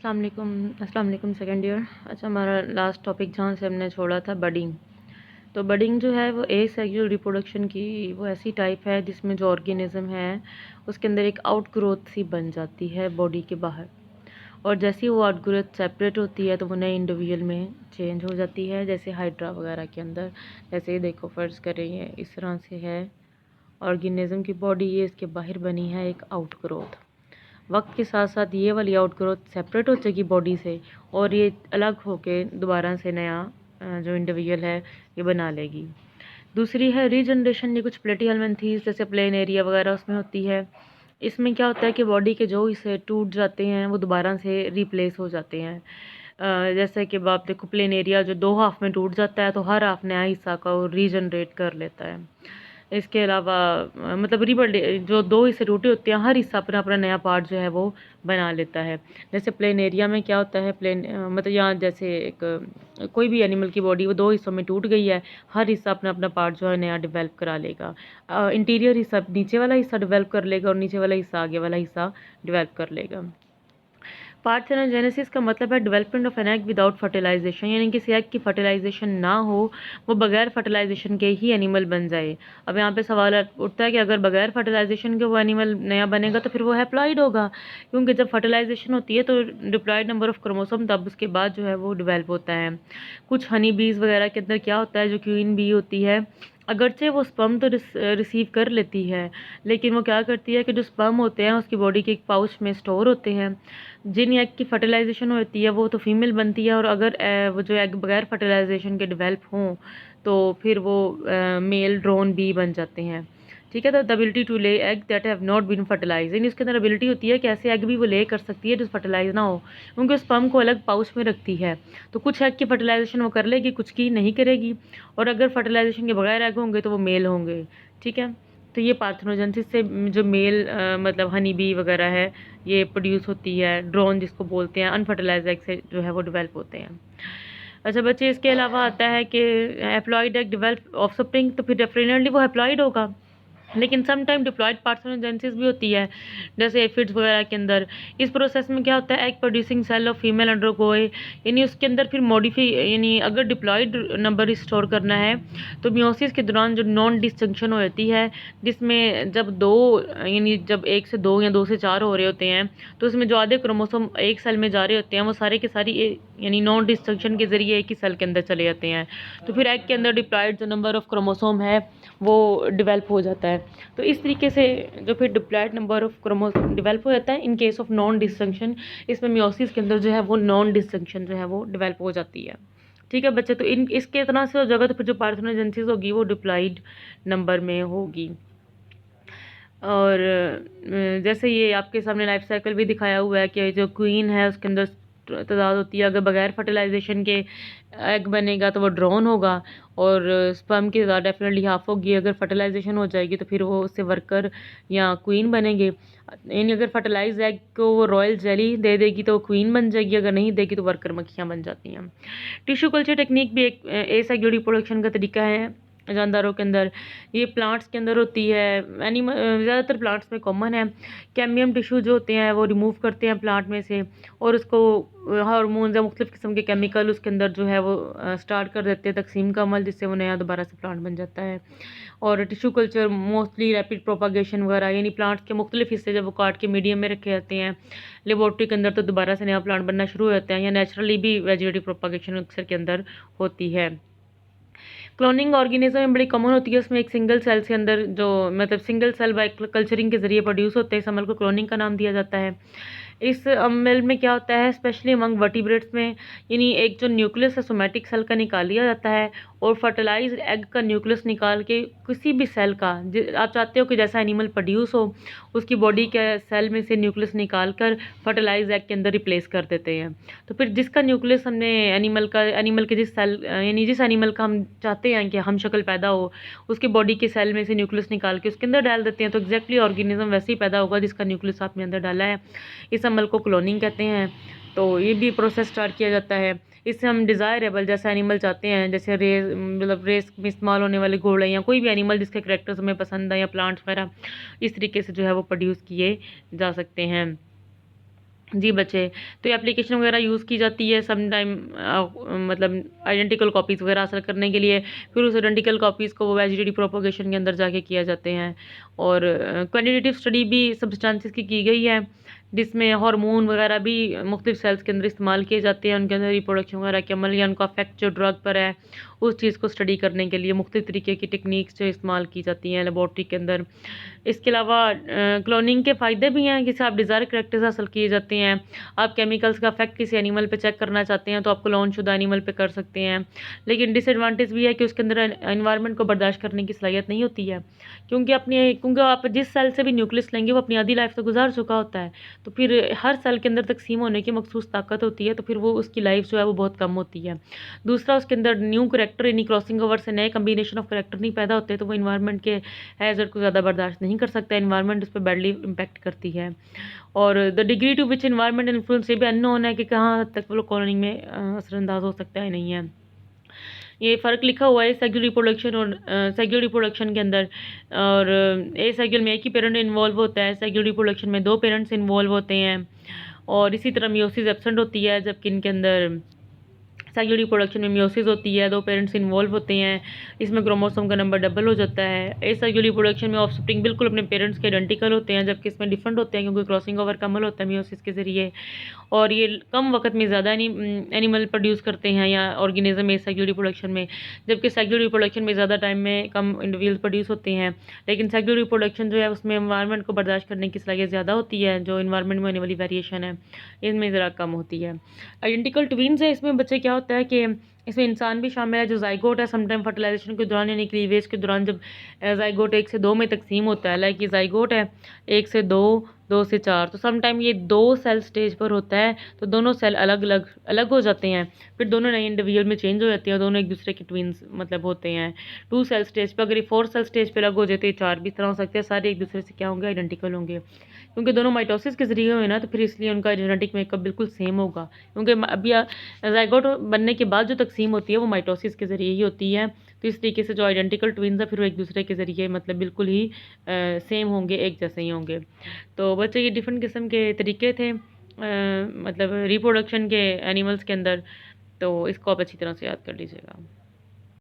अस्सलाम वालेकुम second year. अच्छा, हमारा लास्ट टॉपिक जहाँ से हमने छोड़ा था बडिंग। तो बडिंग जो है वो एसेक्सुअल रिप्रोडक्शन की वो ऐसी टाइप है जिसमें जो ऑर्गेनिज्म है उसके अंदर एक आउट ग्रोथ सी बन जाती है बॉडी के बाहर, और जैसे ही वो आउट ग्रोथ सेपरेट होती है तो वो नए इंडिविजुअल में चेंज हो जाती है। जैसे हाइड्रा वगैरह के अंदर, जैसे ये देखो फ़र्ज़ कर रही है इस तरह से है ऑर्गेनिज्म की बॉडी, ये इसके बाहर बनी है एक आउट ग्रोथ। वक्त के साथ साथ ये वाली आउट ग्रोथ सेपरेट हो जाएगी बॉडी से और ये अलग होके दोबारा से नया जो इंडिविजुअल है ये बना लेगी। दूसरी है रीजनरेशन। ये कुछ प्लेटिहेल्मिन्थीज़ जैसे प्लेन एरिया वगैरह उसमें होती है। इसमें क्या होता है कि बॉडी के जो हिस्से टूट जाते हैं वो दोबारा से रिप्लेस हो जाते हैं। जैसे कि आप देखो प्लेन एरिया जो दो हाफ में टूट जाता है तो हर हाफ नया हिस्सा का वो रीजनरेट कर लेता है। इसके अलावा मतलब रिबल्ड जो दो हिस्से टूटे होते हैं हर हिस्सा अपना अपना नया पार्ट जो है वो बना लेता है। जैसे प्लेन एरिया में क्या होता है, प्लेन मतलब यहाँ जैसे एक कोई भी एनिमल की बॉडी वो दो हिस्सों में टूट गई है, हर हिस्सा अपना अपना पार्ट जो है नया डेवलप करा लेगा। इंटीरियर हिस्सा नीचे वाला हिस्सा डेवलप कर लेगा और नीचे वाला हिस्सा आगे वाला हिस्सा डेवलप कर लेगा। पार्थेनोजेनेसिस का मतलब है development of an egg without fertilization, यानी कि एग की फर्टिलाइजेशन ना हो, वो बगैर फर्टिलाइजेशन के ही एनिमल बन जाए। अब यहाँ पे सवाल उठता है कि अगर बगैर फर्टिलाइजेशन के वो एनिमल नया बनेगा तो फिर वो हैप्लॉइड होगा, क्योंकि जब फर्टिलाइजेशन होती है तो डिप्लॉयड नंबर ऑफ क्रोमोसोम तब उसके बाद जो है वो डेवलप होता है। कुछ हनी बीज वगैरह के अंदर क्या होता है, जो क्वीन बी होती है, अगरचे वो स्पर्म तो रिसीव कर लेती है, लेकिन वो क्या करती है कि जो स्पर्म होते हैं उसकी बॉडी के एक पाउच में स्टोर होते हैं। जिन एग की फर्टिलाइजेशन होती है वो तो फीमेल बनती है, और अगर वो जो एग बगैर फर्टिलाइजेशन के डेवलप हों तो फिर वो मेल ड्रोन बी बन जाते हैं। ठीक है, तो the ability to lay egg that have not been fertilize, यानी उसके अंदर एबिलिटी होती है कि ऐसे एग भी वो ले कर सकती है जो फर्टिलाइज ना हो, क्योंकि स्पर्म को अलग पाउच में रखती है। तो कुछ एग की फर्टिलाइजेशन वो कर लेगी, कुछ की नहीं करेगी, और अगर फर्टिलाइजेशन के बगैर एग होंगे तो वो मेल होंगे। ठीक है, तो ये पार्थेनोजेनेसिस से जो मेल मतलब हनी बी वगैरह है ये प्रोड्यूस होती है, ड्रोन जिसको बोलते हैं, अनफर्टिलाइज्ड एग से जो है वो डेवलप होते हैं। अच्छा बच्चे, इसके अलावा आता है कि हैप्लॉइड एग डेवलप ऑफस्प्रिंग, तो फिर डेफिनेटली वो हैप्लॉइड होगा, लेकिन सम टाइम डिप्लॉयड पार्थेनोजेनेसिस भी होती है जैसे एफिड्स वगैरह के अंदर। इस प्रोसेस में क्या होता है, egg producing cell of female undergo, यानी उसके अंदर फिर मॉडिफाई, यानी अगर डिप्लॉयड नंबर स्टोर करना है तो मियोसिस के दौरान जो नॉन डिस्जंक्शन हो जाती है, जिसमें जब दो यानी जब एक से दो या दो से चार हो रहे होते हैं तो उसमें जो आधे क्रोमोसोम एक सेल में जा रहे होते हैं वो सारे के सारी यानी नॉन डिस्जंक्शन के जरिए एक ही सेल के अंदर चले जाते हैं। तो फिर एग के अंदर डिप्लॉयड जो नंबर ऑफ क्रोमोसोम है वो डेवलप हो जाता है। तो इस तरीके से जो फिर diploid number of chromosome develop हो जाता है in case of non disjunction, इसमें मियोसिस के अंदर जो है वो नॉन डिस्जंक्शन जो है वो डेवलप हो जाती है। ठीक है बच्चे, तो इन इसके इतना से हो जाएगा तो फिर जो पार्थेनोजेनेसिस होगी वो डिप्लॉयड नंबर में होगी। और जैसे ये आपके सामने लाइफ साइकिल भी दिखाया हुआ है कि जो क्वीन है उसके अंदर तादाद होती है, अगर बगैर फर्टिलाइजेशन के एग बनेगा तो वो ड्रोन होगा, और स्पर्म की तादाद डेफिनेटली हाफ होगी। अगर फर्टिलाइजेशन हो जाएगी तो फिर वो उससे वर्कर या क्वीन बनेंगे। यानी अगर फर्टिलाइज एग को वो रॉयल जेली दे देगी तो वो क्वीन बन जाएगी, अगर नहीं देगी तो वर्कर मक्खियाँ बन जाती हैं। टिश्यू कल्चर टेक्निक भी एक एसेक्सुअल रिप्रोडक्शन का तरीका है जानदारों के अंदर। ये प्लांट्स के अंदर होती है, एनिमल ज़्यादातर प्लांट्स में कॉमन है। कैम्बियम टिश्यू जो होते हैं वो रिमूव करते हैं प्लांट में से, और उसको हार्मोन्स या मुख्तलिफ़ किस्म के केमिकल उसके अंदर जो है वो स्टार्ट कर देते हैं तकसीम का अमल, जिससे वो नया दोबारा से प्लांट बन जाता है। और tissue culture mostly rapid propagation वगैरह, यानी प्लांट्स के मुख्तलिफ हिस्से जब वो काट के मीडियम में रखे जाते हैं लेबोरेटरी के अंदर तो दोबारा से नया प्लांट बनना शुरू हो जाता है, या नेचुरली भी वेजिटेटिव प्रोपागेशन अक्सर के अंदर होती है। क्लोनिंग ऑर्गेनिज्म में बड़ी कॉमन होती है, उसमें एक सिंगल सेल के अंदर जो मतलब सिंगल सेल बाय कल्चरिंग के जरिए प्रोड्यूस होते हैं, इस अमल को क्लोनिंग का नाम दिया जाता है। इस अमल में क्या होता है, स्पेशली अमंग वर्टिब्रेट्स में, यानी एक जो न्यूक्लियस है सोमेटिक सेल का निकाल लिया जाता है, और फर्टिलाइज एग का न्यूक्लियस निकाल के किसी भी सेल का आप चाहते हो कि जैसा एनिमल प्रोड्यूस हो उसकी बॉडी के सेल में से न्यूक्लियस निकाल कर फर्टिलाइज एग के अंदर रिप्लेस कर देते हैं। तो फिर जिसका न्यूक्लियस हमने एनिमल के जिस सेल यानी जिस एनिमल का हम चाहते हैं कि हम शक्ल पैदा हो उसकी बॉडी के सेल में से न्यूक्लियस निकाल के उसके अंदर डाल देते हैं, तो एग्जैक्टली ऑर्गेनिज्म वैसे ही पैदा होगा जिसका न्यूक्लियस आपने अंदर डाला है। इस अमल को क्लोनिंग कहते हैं। तो ये भी प्रोसेस स्टार्ट किया जाता है। इससे हम डिज़ायरेबल जैसा एनिमल चाहते हैं, जैसे रेस में इस्तेमाल होने वाले घोड़े या कोई भी एनिमल जिसके करेक्टर्स हमें पसंद है या प्लांट्स वगैरह, इस तरीके से जो है वो प्रोड्यूस किए जा सकते हैं। जी बच्चे, तो ये एप्लीकेशन वगैरह यूज़ की जाती है सम टाइम मतलब आइडेंटिकल कॉपीज़ वगैरह हासिल करने के लिए। फिर उस आइडेंटिकल कॉपीज़ को वो वेजिटेटिव प्रोपोगेशन के अंदर जाके किया जाते हैं। और क्वांटिटेटिव स्टडी भी सब्सटेंसेस की गई है, जिसमें हार्मोन वगैरह भी मुख्तलिफ सेल्स के अंदर इस्तेमाल किए जाते हैं, उनके अंदर रिप्रोडक्शन वगैरह के अमल या उनका इफेक्ट जो ड्रग पर है, उस चीज़ को स्टडी करने के लिए मुख्तलिफ तरीके की टेक्निक्स जो इस्तेमाल की जाती हैं लेबॉर्ट्री के अंदर। इसके अलावा क्लोनिंग के फ़ायदे भी हैं, जिससे आप डिज़ायर करैक्टर्स हासिल किए जाते हैं। आप केमिकल्स का इफेक्ट किसी एनिमल पे चेक करना चाहते हैं तो आप क्लोन शुदा एनिमल पे कर सकते हैं। लेकिन डिसएडवांटेज भी है कि उसके अंदर एनवायरनमेंट को बर्दाश्त करने की सलाहियत नहीं होती है, क्योंकि आप जिस सेल से भी न्यूक्लियस लेंगे वो अपनी आधी लाइफ तो गुजार चुका होता है। तो फिर हर सेल के अंदर तकसीम होने की मखसूस ताकत होती है, तो फिर वो उसकी लाइफ जो है वो बहुत कम होती है। दूसरा, उसके अंदर न्यू करैक्टर यानी क्रॉसिंग ओवर से नए कम्बिनेशन ऑफ करैक्टर नहीं पैदा होते, तो वो इन्वायरमेंट के हैज़र्ड को ज़्यादा बर्दाश्त नहीं कर सकता, इन्वायरमेंट उस पर बैडली इम्पैक्ट करती है। और the degree to which environment influence ये भी अननोन है कि कहाँ हद तक वो लोग कॉलोनिंग में असरअंदाज हो सकता है नहीं है। ये फ़र्क लिखा हुआ है सेक्सुअल रिप्रोडक्शन और सेक्सुअल रिप्रोडक्शन के अंदर। और एसेक्सुअल में एक ही पेरेंट इन्वॉल्व होता है, सेक्सुअल रिप्रोडक्शन में 2 पेरेंट्स इन्वॉल्व होते हैं। और इसी तरह मियोसिस एब्सेंट होती है, जबकि इनके अंदर सेक्सुअल रिप्रोडक्शन में मियोसिस होती है, 2 पेरेंट्स इन्वॉल्व होते हैं। इसमें क्रोमोसोम का नंबर डबल हो जाता है। एसेक्सुअल रिप्रोडक्शन में ऑफस्प्रिंग बिल्कुल अपने पेरेंट्स के आइडेंटिकल होते हैं, जबकि इसमें डिफरेंट होते हैं, क्योंकि क्रॉसिंग ओवर का अमल होता है मियोसिस के ज़रिए। और ये कम वक्त में ज़्यादा एनिमल प्रोड्यूस करते हैं या ऑर्गेनिज्म में सेक्सुअल रिप्रोडक्शन में, जबकि सेक्सुअल रिप्रोडक्शन में ज़्यादा टाइम में कम इंडिविजुअल प्रोड्यूस होते हैं। लेकिन सेक्सुअल रिप्रोडक्शन जो है उसमें एनवायरनमेंट को बर्दाश्त करने की सलाहियत ज़्यादा होती है, जो एनवायरनमेंट में होने वाली वेरिएशन है इनमें ज़रा कम होती है। आइडेंटिकल ट्विन्स है, इसमें बच्चे क्या होता है कि इसमें इंसान भी शामिल है जो ज़ाइगोट है। समटाइम फर्टिलाइजेशन के दौरान यानी क्लीवेज के दौरान जब ज़ाइगोट 1 से 2 में तकसीम होता है, लाइक ये ज़ाइगोट है 1 से 2, 2 से 4, तो समटाइम ये 2 सेल स्टेज पर होता है, तो दोनों सेल अलग हो जाते हैं, फिर दोनों नए इंडिविजुअल में चेंज हो जाते हैं, दोनों एक दूसरे के ट्विन्स मतलब होते हैं। 2 सेल स्टेज पर, अगर ये 4 सेल स्टेज पर अलग हो जाते हैं, 4 भी इस तरह हो सकते हैं, सारे एक दूसरे से क्या होंगे, आइडेंटिकल होंगे, क्योंकि दोनों माइटोसिस के ज़रिए हुए ना, तो फिर इसलिए उनका जेनेटिक मेकअप बिल्कुल सेम होगा। क्योंकि अभी ज़ाइगोट बनने के बाद जो तकसीम होती है वो माइटोसिस के ज़रिए ही होती है, तो इस तरीके से जो आइडेंटिकल ट्विन्स है फिर वो एक दूसरे के ज़रिए मतलब बिल्कुल ही सेम होंगे, एक जैसे ही होंगे। तो बच्चे ये डिफरेंट किस्म के तरीके थे मतलब रिप्रोडक्शन के एनिमल्स के अंदर, तो इसको आप अच्छी तरह से याद कर लीजिएगा।